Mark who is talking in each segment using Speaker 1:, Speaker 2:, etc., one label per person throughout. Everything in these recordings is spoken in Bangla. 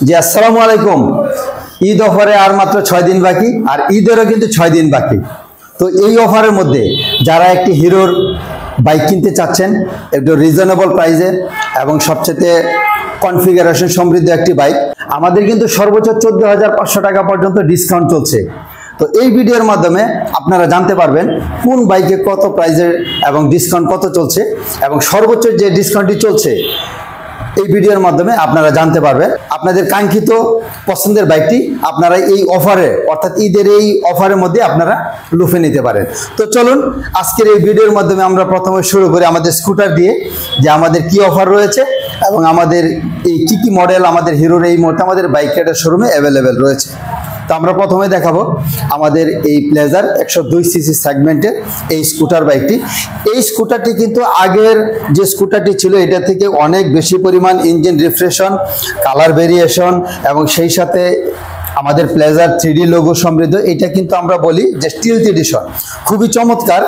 Speaker 1: জি আসসালামু আলাইকুম। ঈদ অফারে আর মাত্র 6 দিন বাকি, আর ঈদেরও কিন্তু 6 দিন বাকি। তো এই অফারের মধ্যে যারা একটি হিরোর বাইক কিনতে চাচ্ছেন একটু রিজনেবল প্রাইসে এবং সবচেয়ে কনফিগারেশন সমৃদ্ধ একটি বাইক, আমাদের কিন্তু সর্বোচ্চ 14,500 টাকা পর্যন্ত ডিসকাউন্ট চলছে। তো এই ভিডিওর মাধ্যমে আপনারা জানতে পারবেন কোন বাইকে কত প্রাইসের এবং ডিসকাউন্ট কত চলছে, এবং সর্বোচ্চ যে ডিসকাউন্টটি চলছে এই ভিডিওর মাধ্যমে আপনারা জানতে পারবেন। আপনাদের কাঙ্ক্ষিত পছন্দের বাইকটি আপনারা এই অফারে অর্থাৎ ঈদের এই অফারের মধ্যে আপনারা লুফে নিতে পারেন। তো চলুন আজকের এই ভিডিওর মাধ্যমে আমরা প্রথমে শুরু করি আমাদের স্কুটার দিয়ে, যে আমাদের কি অফার রয়েছে এবং আমাদের এই কি মডেল আমাদের হিরোর এই মুহূর্তে আমাদের বাইক রাইডার শোরুমে অ্যাভেলেবেল রয়েছে। তো আমরা প্রথমে দেখাবো আমাদের এই প্লেজার 102 সিসি সেগমেন্টের এই স্কুটার বাইকটি। এই স্কুটারটি কিন্তু আগের যে স্কুটারটি ছিল এটা থেকে অনেক বেশি পরিমাণ ইঞ্জিন রিফ্রেশন, কালার ভেরিয়েশন এবং সেই সাথে আমাদের প্লেজার 3D লোগো সমৃদ্ধ। এটা কিন্তু আমরা বলি যে স্টিলথ এডিশন, খুবই চমৎকার।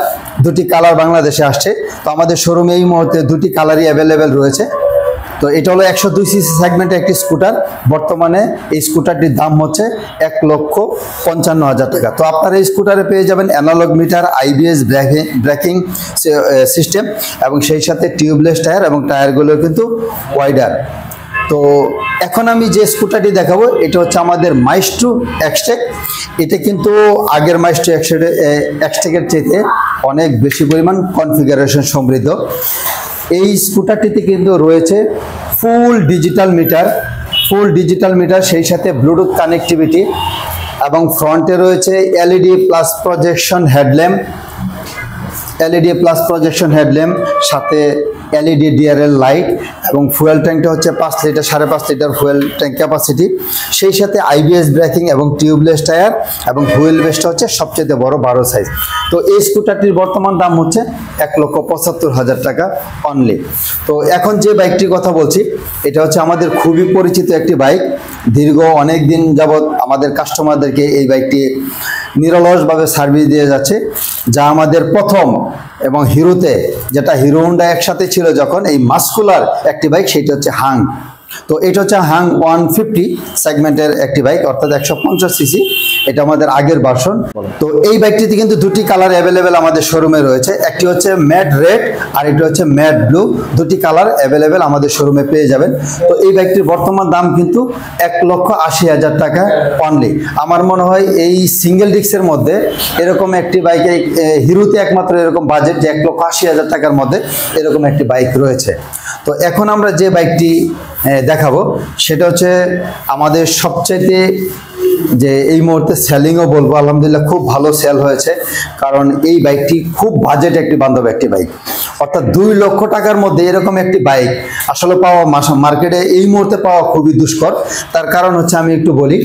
Speaker 1: দুটি কালার বাংলাদেশে আসছে। তো আমাদের শোরুমে এই মুহূর্তে দুটি কালারই অ্যাভেলেবেল রয়েছে। তো এটা হলো 102 সিসি সেগমেন্টের একটি স্কুটার। বর্তমানে এই স্কুটারটির দাম হচ্ছে 1,55,000 টাকা। তো আপনারা এই স্কুটারে পেয়ে যাবেন analogue meter, IBS braking system এবং সেই সাথে টিউবলেস টায়ার, এবং টায়ারগুলো কিন্তু ওয়াইডার। তো এখন আমি যে স্কুটারটি দেখাবো এটা হচ্ছে আমাদের মাইস্ট্রো এক্সটেক। এটা কিন্তু আগের মাইস্ট্রো এক্সটেকের চাইতে অনেক বেশি পরিমাণ কনফিগারেশন সমৃদ্ধ। এই স্কুটারটিতে কিন্তু রয়েছে ফুল ডিজিটাল মিটার, সেই সাথে ব্লুটুথ কানেক্টিভিটি, এবং ফ্রন্টে রয়েছে এলইডি প্লাস প্রজেকশন হেডল্যাম্প, সাথে এলইডি ডিআরএল লাইট, এবং ফুয়েল ট্যাঙ্কটা হচ্ছে 5 litre 5.5 litre fuel tank capacity, সেই সাথে আইবিএস ব্রেকিং এবং টিউবলেস টায়ার, এবং হুইল বেসটা হচ্ছে সবচেয়ে বড় 12 সাইজ। তো এই স্কুটারটির বর্তমান দাম হচ্ছে 1,75,000 টাকা অনলি। তো এখন যে বাইকটির কথা বলছি এটা হচ্ছে আমাদের খুবই পরিচিত একটি বাইক। দীর্ঘ অনেক দিন যাবৎ আমাদের কাস্টমারদেরকে এই বাইকটি নিরলসভাবে সার্ভিস দিয়ে যাচ্ছে, যা আমাদের প্রথম এবং হিরোতে, যেটা হিরো হোন্ডা একসাথে ছিল যখন, এই মাস্কুলার একটি বাইক, সেটা হচ্ছে হাং। তো এটা হচ্ছে হাং 150 সেগমেন্টের একটি বাইক, অর্থাৎ 150 সিসি। এটা আমাদের আগের ভার্সন। তো এই বাইকটিতে কিন্তু দুটি কালার অ্যাভেলেবেল আমাদের শোরুমে রয়েছে। একটি হচ্ছে ম্যাট রেড আর একটি হচ্ছে ম্যাট ব্লু। দুটি কালার অ্যাভেলেবেল আমাদের শোরুমে পেয়ে যাবেন। তো এই বাইকটির বর্তমান দাম কিন্তু 1,80,000 টাকা অনলি। আমার মনে হয় এই সিঙ্গেল ডিস্কের মধ্যে এরকম একটি বাইকে, হিরোতে একমাত্র এরকম বাজেট যে 1,80,000 টাকার মধ্যে এরকম একটি বাইক রয়েছে। তো এখন আমরা যে বাইকটি দেখাবো সেটা হচ্ছে আমাদের সবচেয়ে যে এই মুহূর্তে সেলিংও বলবো, আলহামদুলিল্লাহ খুব ভালো সেল হয়েছে, কারণ এই বাইকটি খুব বাজেট একটি বান্ধব একটি বাইক। অর্থাৎ 2 লক্ষ টাকার মধ্যে এরকম একটি বাইক আসলে পাওয়া মার্কেটে এই মুহূর্তে পাওয়া খুবই দুষ্কর। তার কারণ হচ্ছে আমি একটু বলি,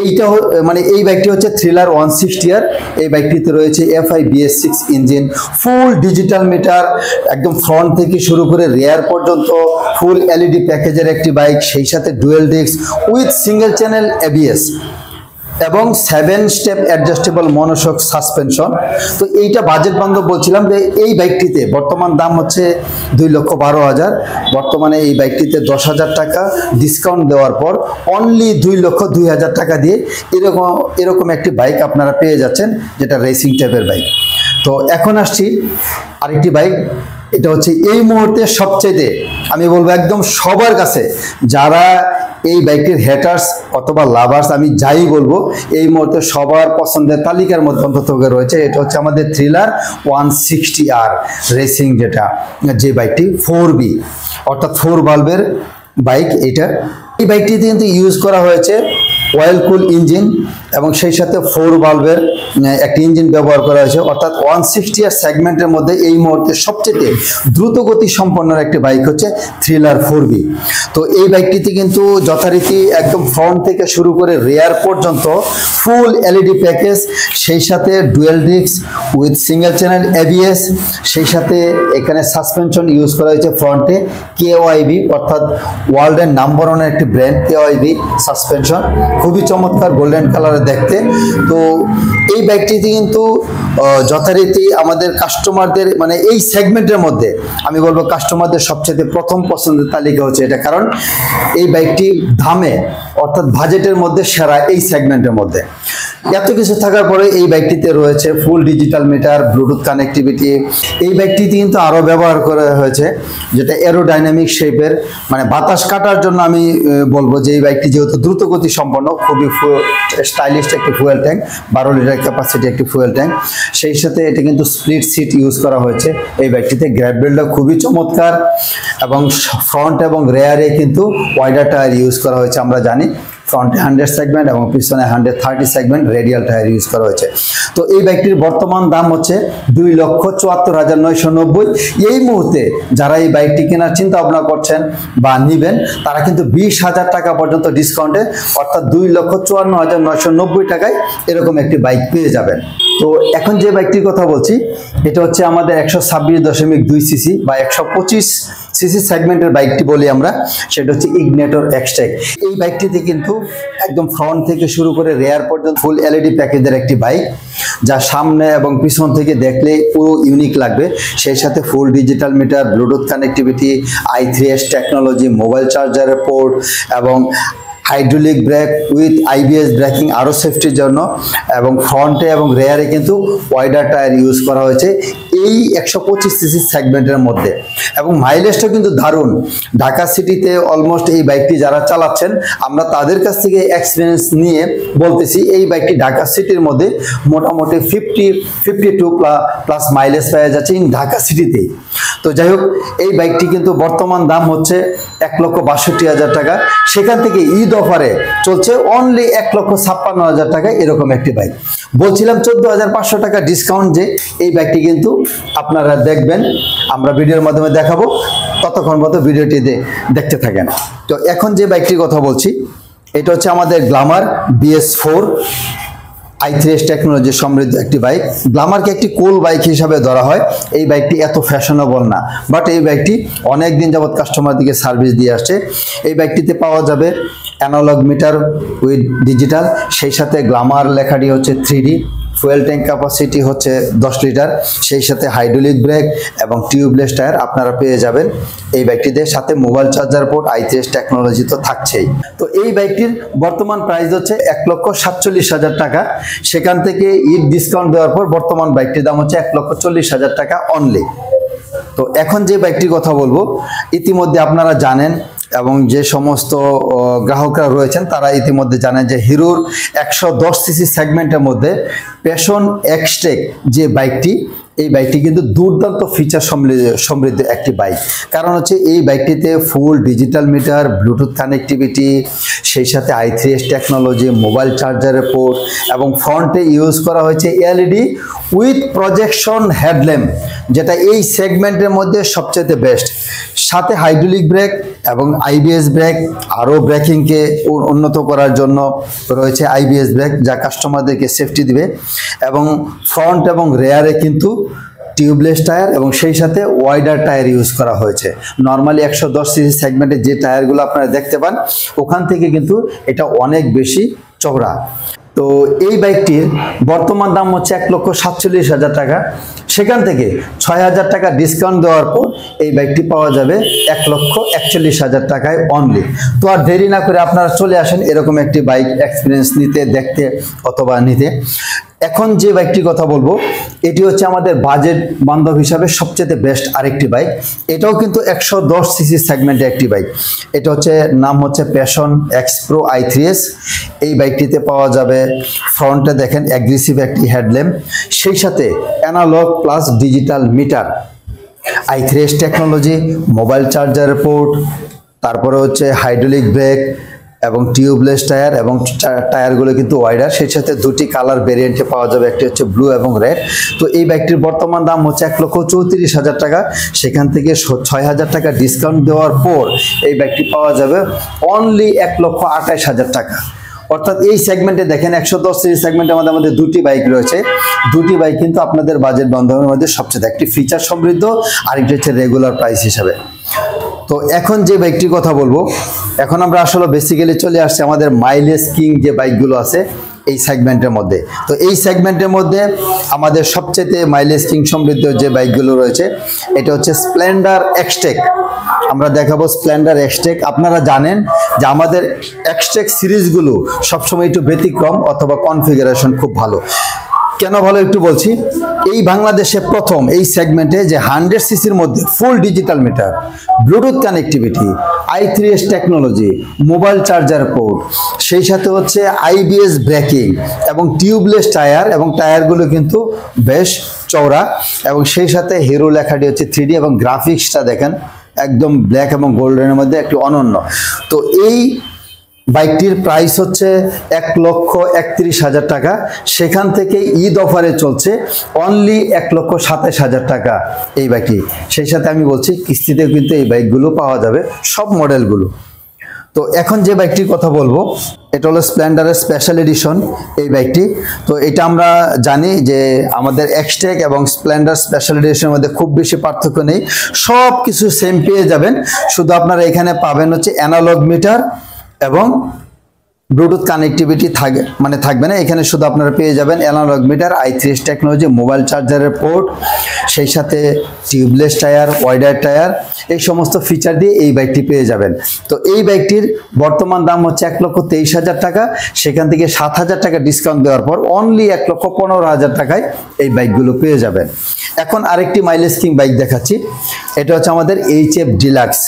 Speaker 1: এইটা মানে এই বাইকটি হচ্ছে থ্রিলার 160R। এই বাইকটিতে রয়েছে FI BS6 ইঞ্জিন, ফুল ডিজিটাল মিটার, একদম ফ্রন্ট থেকে শুরু করে রেয়ার পর্যন্ত ফুল এলইডি প্যাকেজের একটি বাইক, সেই সাথে dual disk with single channel ABS এবং 7 স্টেপ অ্যাডজাস্টেবল মনোশক সাসপেনশন। তো এইটা বাজেট বান্ধব বলছিলাম যে এই বাইকটিতে বর্তমান দাম হচ্ছে 2,12,000। বর্তমানে এই বাইকটিতে 10,000 টাকা ডিসকাউন্ট দেওয়ার পর অনলি 2,02,000 টাকা দিয়ে এরকম একটি বাইক আপনারা পেয়ে যাচ্ছেন, যেটা রেসিং টাইপের বাইক। তো এখন আসছি আরেকটি বাইক। এটা হচ্ছে এই মুহূর্তে সবচেয়ে আমি বলবো একদম সবার কাছে, যারা এই বাইকটির হেটার্স অথবা লাভার্স, আমি যাই বলবো, এই মুহূর্তে সবার পছন্দের তালিকার মধ্যে অন্তত রয়েছে। এটা হচ্ছে আমাদের থ্রিলার 160R রেসিং, যে বাইকটি 4B অর্থাৎ 4 ভালভের বাইক। এই বাইকটিতে কিন্তু ইউজ করা হয়েছে অয়েল কুল ইঞ্জিন এবং সেই সাথে 4 ভালভের একটি ইঞ্জিন ব্যবহার করা হয়েছে। অর্থাৎ 160R সেগমেন্টের মধ্যে এই মুহূর্তে সবচেয়ে দ্রুতগতি সম্পন্ন একটি বাইক হচ্ছে থ্রিলার 4B। তো এই বাইকটিতে কিন্তু যথারীতি একদম ফ্রন্ট থেকে শুরু করে রেয়ার পর্যন্ত ফুল এলইডি প্যাকেজ, সেই সাথে dual disk with single channel ABS, সেই সাথে এখানে সাসপেনশন ইউজ করা হয়েছে ফ্রন্টে KYB, অর্থাৎ ওয়ার্ল্ডের নাম্বার 1 একটি ব্র্যান্ড KYB সাসপেনশন। খুবই চমৎকার গোল্ডেন কালারে দেখতে। তো এই বাইকটিতে কিন্তু যথারীতি আমাদের কাস্টমারদের মানে এই সেগমেন্টের মধ্যে আমি বলবো কাস্টমারদের সবচেয়ে প্রথম পছন্দের তালিকা হচ্ছে এটা, কারণ এই বাইকটি দামে অর্থাৎ বাজেটের মধ্যে সেরা এই সেগমেন্টের মধ্যে। এত কিছু থাকার পরে এই বাইকটিতে রয়েছে ফুল ডিজিটাল মিটার, ব্লুটুথ কানেক্টিভিটি। এই বাইকটিতে কিন্তু আরও ব্যবহার করা হয়েছে যেটা এরোডাইনামিক শেপের, মানে বাতাস কাটার জন্য আমি বলবো যে এই বাইকটি যেহেতু দ্রুত গতি সম্পন্ন, খুবই স্টাইলিশ একটি ফুয়েল ট্যাঙ্ক, 12 লিটার ক্যাপাসিটি একটি ফুয়েল ট্যাঙ্ক। সেই সাথে এটা কিন্তু স্প্লিট সিট ইউজ করা হয়েছে এই বাইকটিতে। গ্র্যাব বেল্টটা খুবই চমৎকার এবং ফ্রন্ট এবং রেয়ারে কিন্তু ওয়াইডার টায়ার ইউজ করা হয়েছে। আমরা জানি ফ্রন্টে 100 সেগমেন্ট এবং পিছনে 130 সেগমেন্ট রেডিয়াল টায়ার ইউজ করা হয়েছে। তো এই বাইকটির বর্তমান দাম হচ্ছে 2,74,990। এই মুহূর্তে যারা এই বাইকটি কেনার চিন্তা ভাবনা করছেন বা নেবেন তারা কিন্তু 20,000 টাকা পর্যন্ত ডিসকাউন্টে অর্থাৎ 2,54,990 টাকায় এরকম একটি বাইক পেয়ে যাবেন। তো এখন যে বাইকটির কথা বলছি এটা হচ্ছে আমাদের 126.2 সিসি বা 125 সিসি সেগমেন্টের বাইকটি বলি আমরা, সেটা হচ্ছে ইগনিটর এক্সটেক। এই বাইকটিতে কিন্তু একদম ফ্রন্ট থেকে শুরু করে রেয়ার পর্যন্ত ফুল এলইডি প্যাকেজের একটি বাইক, যা সামনে এবং পিছন থেকে দেখলে পুরো ইউনিক লাগবে। সেই সাথে full digital meter, bluetooth connectivity, i3s technology, mobile চার্জারের পোর্ট এবং hydraulic brake with IBS braking আরও সেফটির জন্য, এবং ফ্রন্টে এবং রেয়ারে কিন্তু ওয়াইডার টায়ার ইউজ করা হয়েছে এই 125 সিসি সেগমেন্টের মধ্যে। এবং মাইলেজটা কিন্তু দারুণ। ঢাকা সিটিতে অলমোস্ট এই বাইকটি যারা চালাচ্ছেন আমরা তাদের কাছ থেকে এক্সপিরিয়েন্স নিয়ে বলতেছি এই বাইকটি ঢাকা সিটির মধ্যে মোটামুটি 52 প্লাস মাইলেজ পাওয়া যাচ্ছে ইন ঢাকা সিটিতেই। তো যাই হোক, এই বাইকটি কিন্তু বর্তমান দাম হচ্ছে 1,62,000 টাকা। সেখান থেকে ঈদ অফারে চলছে অনলি 1,56,000 টাকায় এরকম একটি বাইক। বলছিলাম 14,500 টাকা ডিসকাউন্ট, যে এই বাইকটি কিন্তু আপনারা দেখবেন, আমরা ভিডিওর মাধ্যমে দেখাবো, ততক্ষণ মতো ভিডিওটি দেখতে থাকেন। তো এখন যে বাইকটির কথা বলছি এটা হচ্ছে আমাদের গ্ল্যামার BS4 i3s টেকনোলজি সমৃদ্ধ একটি বাইক। গ্ল্যামারকে একটি কুল বাইক হিসাবে ধরা হয়। এই বাইকটি এত ফ্যাশনেবল না, বাট এই বাইকটি অনেক দিন যাবত কাস্টমারদিকে সার্ভিস দিয়ে আসছে। এই বাইকটিতে পাওয়া যাবে অ্যানালগ মিটার উইথ ডিজিটাল, সেই সাথে গ্ল্যামার লেখাটি হচ্ছে 3D, ফুয়েল ট্যাঙ্ক ক্যাপাসিটি হচ্ছে 10 লিটার, সেই সাথে হাইড্রোলিক ব্রেক এবং টিউবলেস টায়ার আপনারা পেয়ে যাবেন এই বাইকটিতে। সাথে mobile charger port, i3s technology তো থাকছেই। তো এই বাইকটির বর্তমান প্রাইস হচ্ছে 1,47,000 টাকা। সেখান থেকে ঈদ ডিসকাউন্ট দেওয়ার পর বর্তমান বাইকটির দাম হচ্ছে 1,40,000 টাকা অনলি। তো এখন যে বাইকটির কথা বলবো ইতিমধ্যে আপনারা জানেন এবং যে সমস্ত গ্রাহকরা রয়েছেন তারা ইতিমধ্যে জানেন যে হিরোর 110 সিসি সেগমেন্টের মধ্যে প্যাশন এক্সটেক যে বাইকটি, এই বাইকটি কিন্তু দুর্দান্ত ফিচার সমৃদ্ধ একটি বাইক। কারণ হচ্ছে এই বাইকটিতে full digital meter, bluetooth connectivity, সেই সাথে i3s টেকনোলজি, মোবাইল চার্জারের পোর্ট এবং ফ্রন্টে ইউজ করা হয়েছে এলইডি উইথ প্রজেকশন হেডল্যাম্প, যেটা এই সেগমেন্টের মধ্যে সবচেয়ে বেস্ট। সাথে হাইড্রোলিক ব্রেক এবং আইবিএস ব্রেক, আরও ব্রেকিংকে উন্নত করার জন্য রয়েছে আইবিএস ব্রেক, যা কাস্টমারদেরকে সেফটি দিবে। এবং ফ্রন্ট এবং রেয়ারে কিন্তু টিউবলেস টায়ার এবং সেই সাথে ওয়াইডার টায়ার ইউজ করা হয়েছে। নর্মালি 110 সিসি সেগমেন্টে যে টায়ারগুলো আপনারা দেখতে পান ওখান থেকে কিন্তু এটা অনেক বেশি চওড়া। তো এই বাইকটির বর্তমান দাম হচ্ছে 1,47,000 টাকা। সেখান থেকে 6,000 টাকা ডিসকাউন্ট দেওয়ার পর এই বাইকটি পাওয়া যাবে 1,41,000 টাকায় অনলি। তো আর দেরি না করে আপনারা চলে আসেন এরকম একটি বাইক এক্সপিরিয়েন্স নিতে, দেখতে অথবা নিতে। এখন যে বাইকটির কথা বলবো এটি হচ্ছে আমাদের বাজেট বান্ধব হিসাবে সবচেয়ে বেস্ট আরেকটি বাইক। এটাও কিন্তু 110 সিসি সেগমেন্টে একটি বাইক। এটা হচ্ছে নাম হচ্ছে প্যাশন এক্স প্রো i3s। এই বাইকটিতে পাওয়া যাবে ফ্রন্টে দেখেন অ্যাগ্রেসিভ একটি হেডল্যাম্প, সেই সাথে analog plus digital meter, i3s technology, mobile charger port, তারপরে হচ্ছে হাইড্রোলিক ব্রেক এবং টিউবলেস টায়ার এবং টায়ারগুলো কিন্তু ওয়াইডার। সেই সাথে দুটি কালার ভেরিয়েন্টে পাওয়া যাবে, একটি হচ্ছে ব্লু এবং রেড। তো এই বাইকটির বর্তমান দাম হচ্ছে 1,34,000 টাকা। সেখান থেকে 6,000 টাকা ডিসকাউন্ট দেওয়ার পর এই বাইকটি পাওয়া যাবে অনলি 1,28,000 টাকা। অর্থাৎ এই সেগমেন্টে দেখেন 110 সিসি সেগমেন্টের মধ্যে আমাদের দুটি বাইক রয়েছে। দুটি বাইক কিন্তু আপনাদের বাজেট বান্ধবের মধ্যে সবচেয়ে একটি ফিচার সমৃদ্ধ, আরেকটি হচ্ছে রেগুলার প্রাইস হিসাবে। তো এখন যে বাইকটির কথা বলবো, এখন আমরা আসলে বেসিক্যালি চলে আসছে আমাদের মাইলেজ কিং যে বাইকগুলো আছে এই সেগমেন্টের মধ্যে। তো এই সেগমেন্টের মধ্যে আমাদের সবচেয়ে মাইলেজ কিং সমৃদ্ধ যে বাইকগুলো রয়েছে এটা হচ্ছে স্প্লেন্ডার এক্সটেক। আমরা দেখাবো স্প্লেন্ডার এক্সটেক। আপনারা জানেন যে আমাদের এক্সটেক সিরিজগুলো সবসময় একটু ব্যতিক্রম অথবা কনফিগারেশন খুব ভালো। কেন ভালো একটু বলছি। এই বাংলাদেশে প্রথম এই সেগমেন্টে যে 100 সিসির মধ্যে ফুল digital meter, bluetooth connectivity, i3s technology, mobile charger port, সেই সাথে হচ্ছে আইবিএস ব্রেকিং এবং টিউবলেস টায়ার, এবং টায়ারগুলো কিন্তু বেশ চওড়া, এবং সেই সাথে হিরো লেখাটি হচ্ছে 3D, এবং গ্রাফিক্সটা দেখেন একদম ব্ল্যাক এবং গোল্ডেনের মধ্যে একটু অনন্য। তো এই বাইকটির প্রাইস হচ্ছে 1,31,000 টাকা। সেখান থেকে ঈদ অফারে চলছে অনলি 1,27,000 টাকা এই বাইকটি। সেই সাথে আমি বলছি কিস্তিতেও কিন্তু এই বাইকগুলো পাওয়া যাবে, সব মডেলগুলো। তো এখন যে বাইকটির কথা বলবো এটা হলো স্প্লেন্ডারের স্পেশাল এডিশন এই বাইকটি। তো এটা আমরা জানি যে আমাদের এক্সটেক এবং স্প্লেন্ডার স্পেশাল এডিশনের মধ্যে খুব বেশি পার্থক্য নেই, সব কিছু সেম পেয়ে যাবেন। শুধু আপনারা এখানে পাবেন হচ্ছে অ্যানালগ মিটার এবং ব্লুটুথ কানেক্টিভিটি থাকবে না। এখানে শুধু আপনারা পেয়ে যাবেন analogue meter, i3s technology, mobile চার্জারের পোর্ট, সেই সাথে টিউবলেস টায়ার, ওয়াইডার টায়ার, এই সমস্ত ফিচার দিয়ে এই বাইকটি পেয়ে যাবেন। তো এই বাইকটির বর্তমান দাম হচ্ছে 1,23,000 টাকা। সেখান থেকে 7,000 টাকা ডিসকাউন্ট দেওয়ার পর অনলি 1,15,000 টাকায় এই বাইকগুলো পেয়ে যাবেন। এখন আরেকটি মাইলেজ কিং বাইক দেখাচ্ছি, এটা হচ্ছে আমাদের HF ডিলাক্স।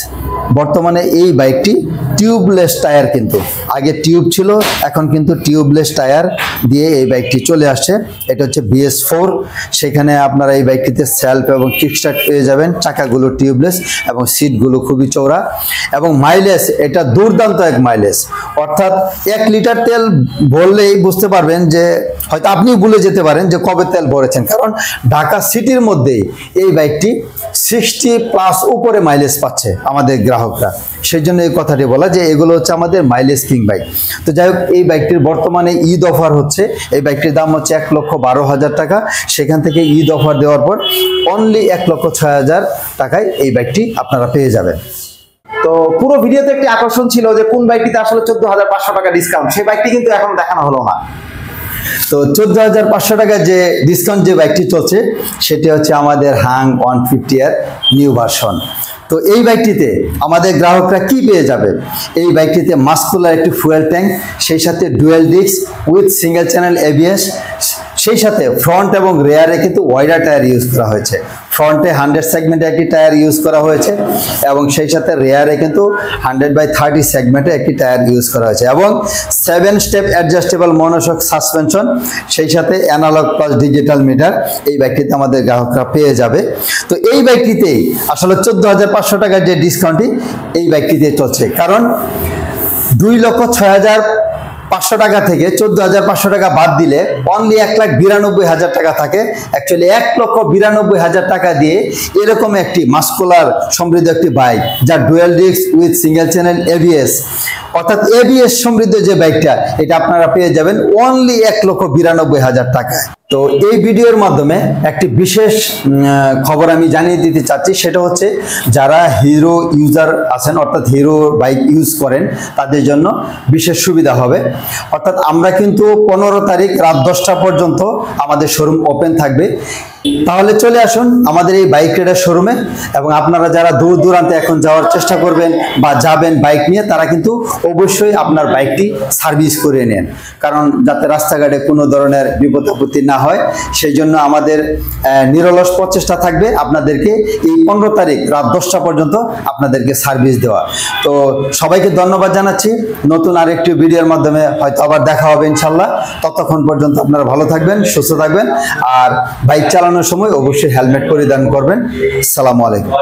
Speaker 1: বর্তমানে এই বাইকটি টিউবলেস টায়ার, কিন্তু আগে টিউব ছিল, এখন কিন্তু টিউবলেস টায়ার দিয়ে এই বাইকটি চলে আসছে। এটা হচ্ছে BS4। সেখানে আপনারা এই বাইকটিতে সেলফ এবং কিকস্টার্ট পেয়ে যাবেন, চাকাগুলো টিউবলেস এবং সিটগুলো খুবই চওড়া, এবং মাইলেজ এটা দুর্দান্ত এক মাইলেজ। অর্থাৎ 1 লিটার তেল ভরলেই বুঝতে পারবেন যে হয়তো আপনি ভুলে যেতে পারেন যে কবে তেল ভরেছেন, কারণ ঢাকা সিটির মধ্যেই এই বাইকটি 60+ উপরে মাইলেজ পাচ্ছে আমাদের গ্রাহকরা। সেই জন্য এই কথাটি বলা যে এগুলো হচ্ছে আমাদের মাইলেজ কিং বাইক। তো যাই হোক, এই বাইকটির বর্তমানে ঈদ অফার হচ্ছে। এই বাইকটির দাম হচ্ছে 1,12,000 টাকা। সেখান থেকে ঈদ অফার দেওয়ার পর অনলি 1,06,000 টাকায় এই বাইকটি আপনারা পেয়ে যাবেন।
Speaker 2: তো পুরো ভিডিওতে একটি আকর্ষণ ছিল যে কোন বাইকটিতে আসলে 14,500 টাকা ডিসকাউন্ট, সেই বাইকটি কিন্তু এখন দেখানো হলো না।
Speaker 1: তো 14,500 টাকা যে ডিসকাউন্ট যে বাইকটি চলছে সেটি হচ্ছে আমাদের হাং 150 এর নিউ ভার্সন। তো এই বাইকটিতে আমাদের গ্রাহকরা কি পেয়ে যাবে? এই বাইকটিতে মাস্কুলার একটি ফুয়েল ট্যাঙ্ক, সেই সাথে dual disk with single channel ABS, সেই সাথে ফ্রন্ট এবং রেয়ারে কিন্তু ওয়াইডার টায়ার ইউজ করা হয়েছে। ফ্রন্টে 100 সেগমেন্টে একটি টায়ার ইউজ করা হয়েছে, এবং সেই সাথে রেয়ারে কিন্তু 100/30 সেগমেন্টে একটি টায়ার ইউজ করা হয়েছে, এবং 7 স্টেপ অ্যাডজাস্টেবল মনোশক সাসপেনশন, সেই সাথে অ্যানালগ প্লাস ডিজিটাল মিটার এই বাইকটিতে আমাদের গ্রাহকরা পেয়ে যাবে। তো এই বাইকটিতে আসলে 14,500 টাকার যে ডিসকাউন্টটি এই বাইকটিতে চলছে, কারণ 2,06,500 টাকা থেকে 14,500 টাকা বাদ দিলে অনলি 1,92,000 টাকা থাকে। অ্যাকচুয়ালি 1,92,000 টাকা দিয়ে এরকম একটি মাস্কুলার সমৃদ্ধ একটি বাইক, যা dual disk with single channel ABS, অর্থাৎ ABS সমৃদ্ধ যে বাইকটা, এটা আপনারা পেয়ে যাবেন অনলি 1,92,000 টাকায়। তো এই ভিডিওর মাধ্যমে একটি বিশেষ খবর আমি জানিয়ে দিতে চাচ্ছি, সেটা হচ্ছে যারা হিরো ইউজার আছেন, অর্থাৎ হিরো বাইক ইউজ করেন, তাদের জন্য বিশেষ সুবিধা হবে। অর্থাৎ আমরা কিন্তু 15 তারিখ রাত 10টা পর্যন্ত আমাদের শোরুম ওপেন থাকবে। তাহলে চলে আসুন আমাদের এই বাইক রাইডার শোরুমে, এবং আপনারা যারা দূর দূরান্তে এখন যাওয়ার চেষ্টা করবেন বা যাবেন বাইক নিয়ে, তারা কিন্তু অবশ্যই আপনার বাইকটি সার্ভিস করে নেন, কারণ যাতে রাস্তাঘাটে কোনো ধরনের বিপদ আপত্তি না হয়। সেই জন্য আমাদের নিরলস প্রচেষ্টা থাকবে আপনাদেরকে এই 15 তারিখ রাত 10টা পর্যন্ত আপনাদেরকে সার্ভিস দেওয়া। তো সবাইকে ধন্যবাদ জানাচ্ছি। নতুন আরেকটি ভিডিওর মাধ্যমে হয়তো আবার দেখা হবে ইনশাল্লাহ। ততক্ষণ পর্যন্ত আপনারা ভালো থাকবেন, সুস্থ থাকবেন, আর বাইক চালানোর সময় অবশ্যই হেলমেট পরিধান করবেন। আসসালামু আলাইকুম।